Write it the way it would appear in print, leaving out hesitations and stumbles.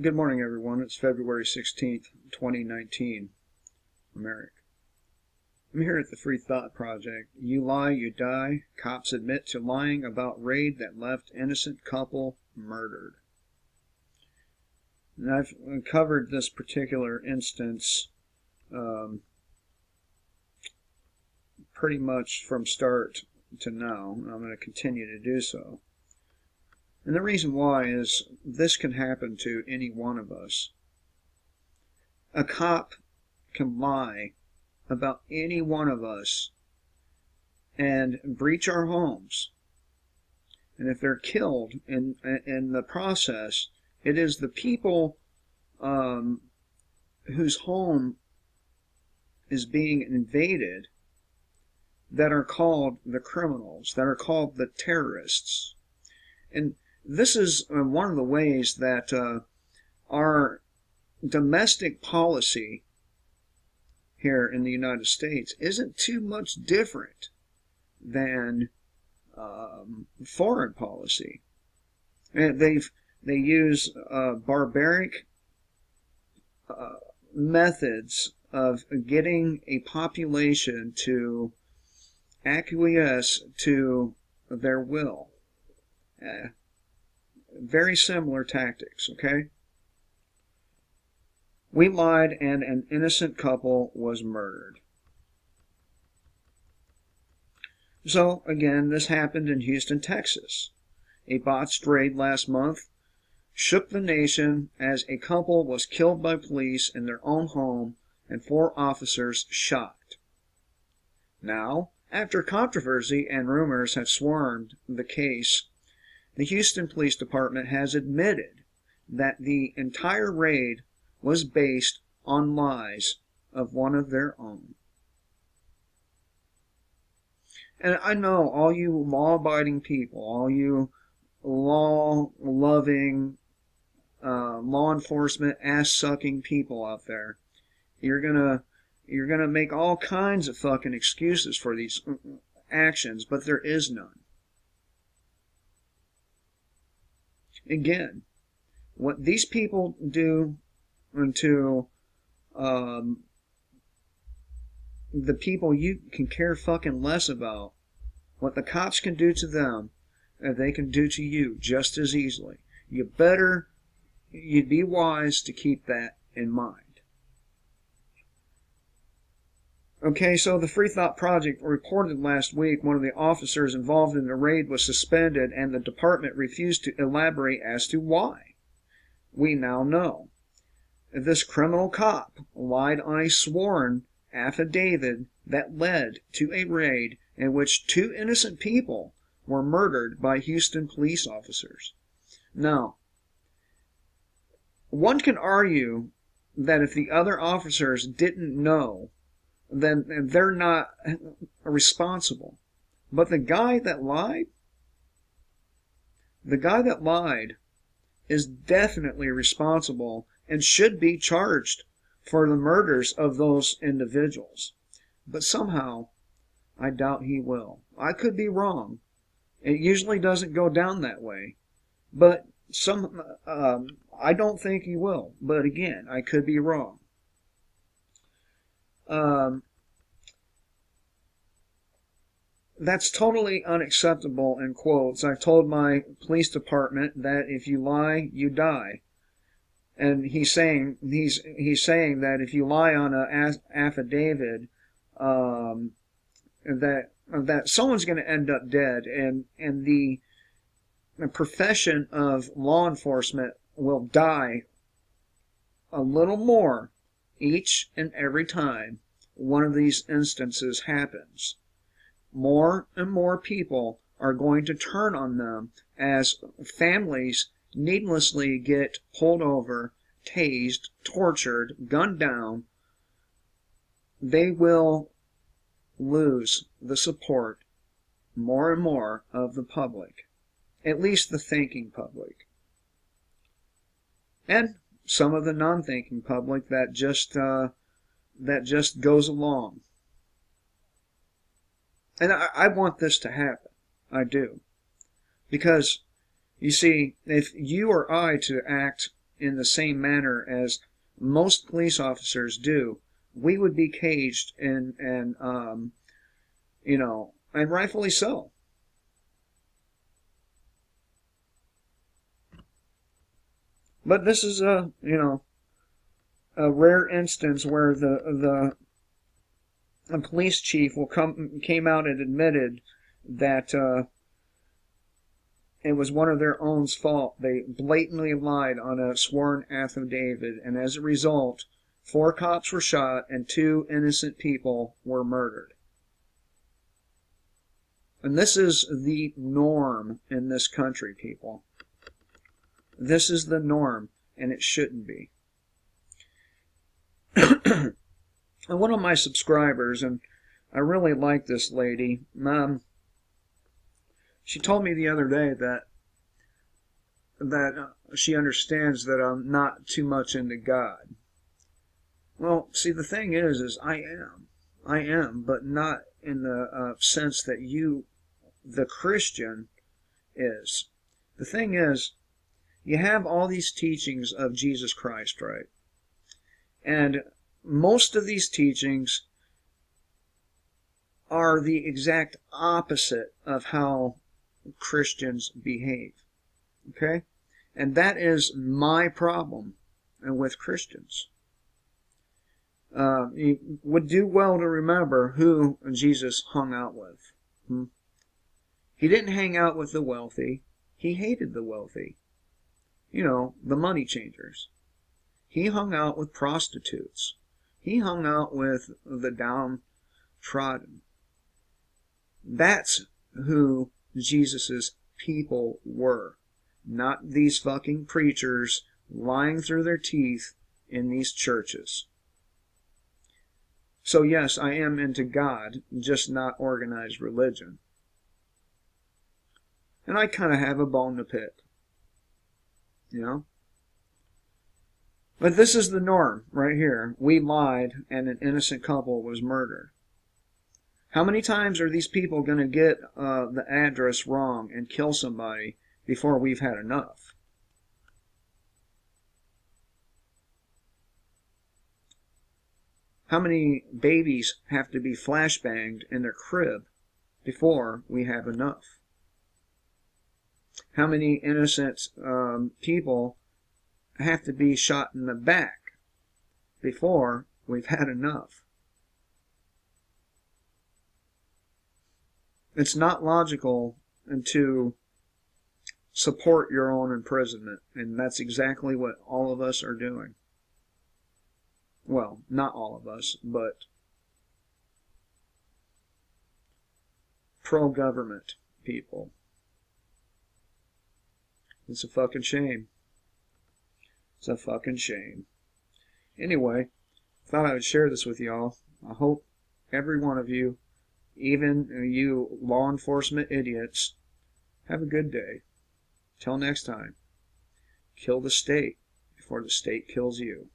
Good morning, everyone. It's February 16th, 2019. I'm Eric. I'm here at the Free Thought Project. You lie, you die. Cops admit to lying about raid that left innocent couple murdered. And I've covered this particular instance pretty much from start to now. I'm going to continue to do so. And the reason why is this can happen to any one of us. A cop can lie about any one of us and breach our homes. And if they're killed in the process, it is the people whose home is being invaded that are called the criminals, that are called the terrorists. And this is one of the ways that our domestic policy here in the United States isn't too much different than foreign policy. And they use barbaric methods of getting a population to acquiesce to their will. Very similar tactics, okay? We lied and an innocent couple was murdered. So, again, this happened in Houston, Texas. A botched raid last month shook the nation as a couple was killed by police in their own home and 4 officers shot. Now, after controversy and rumors have swarmed the case, the Houston Police Department has admitted that the entire raid was based on lies of one of their own. And I know all you law-abiding people, all you law-loving, law enforcement ass-sucking people out there, you're gonna make all kinds of fucking excuses for these actions, but there is none. Again, what these people do to the people you can care fucking less about, what the cops can do to them, they can do to you just as easily. You'd be wise to keep that in mind. Okay, so the Free Thought Project reported last week one of the officers involved in the raid was suspended and the department refused to elaborate as to why. We now know. This criminal cop lied on a sworn affidavit that led to a raid in which 2 innocent people were murdered by Houston police officers. Now, one can argue that if the other officers didn't know, then they're not responsible. But the guy that lied is definitely responsible and should be charged for the murders of those individuals. But somehow, I doubt he will. I could be wrong. It usually doesn't go down that way. But I don't think he will. But again, I could be wrong. That's totally unacceptable, in quotes. I've told my police department that if you lie, you die. And he's saying that if you lie on an affidavit, that someone's going to end up dead, and the profession of law enforcement will die a little more each and every time one of these instances happens. More and more people are going to turn on them as families needlessly get pulled over, tased, tortured, gunned down. They will lose the support more and more of the public, at least the thinking public, and some of the non-thinking public that just goes along. And I want this to happen. I do. Because, you see, if you or I to act in the same manner as most police officers do, we would be caged and you know, and rightfully so. But this is a, you know, a rare instance where the police chief came out and admitted that it was one of their own's fault. They blatantly lied on a sworn affidavit, and as a result, 4 cops were shot and 2 innocent people were murdered. And this is the norm in this country, people. This is the norm, and it shouldn't be. And one of my subscribers, and I really like this lady, she told me the other day that she understands that I'm not too much into God. Well, see, the thing is I am, but not in the sense that you, the Christian, is. The thing is, you have all these teachings of Jesus Christ, right? And most of these teachings are the exact opposite of how Christians behave. Okay? And that is my problem with Christians. You would do well to remember who Jesus hung out with. He didn't hang out with the wealthy. He hated the wealthy. You know, the money changers. He hung out with prostitutes. He hung out with the downtrodden. That's who Jesus's people were. Not these fucking preachers lying through their teeth in these churches. So yes, I am into God, just not organized religion. And I kind of have a bone to pick. You know? But this is the norm right here. We lied and an innocent couple was murdered. How many times are these people going to get the address wrong and kill somebody before we've had enough? How many babies have to be flashbanged in their crib before we have enough? How many innocent people have to be shot in the back before we've had enough? It's not logical to support your own imprisonment, and that's exactly what all of us are doing. Well, not all of us, but pro-government people. It's a fucking shame. It's a fucking shame. Anyway, thought I would share this with y'all. I hope every one of you, even you law enforcement idiots, have a good day. Till next time, kill the state before the state kills you.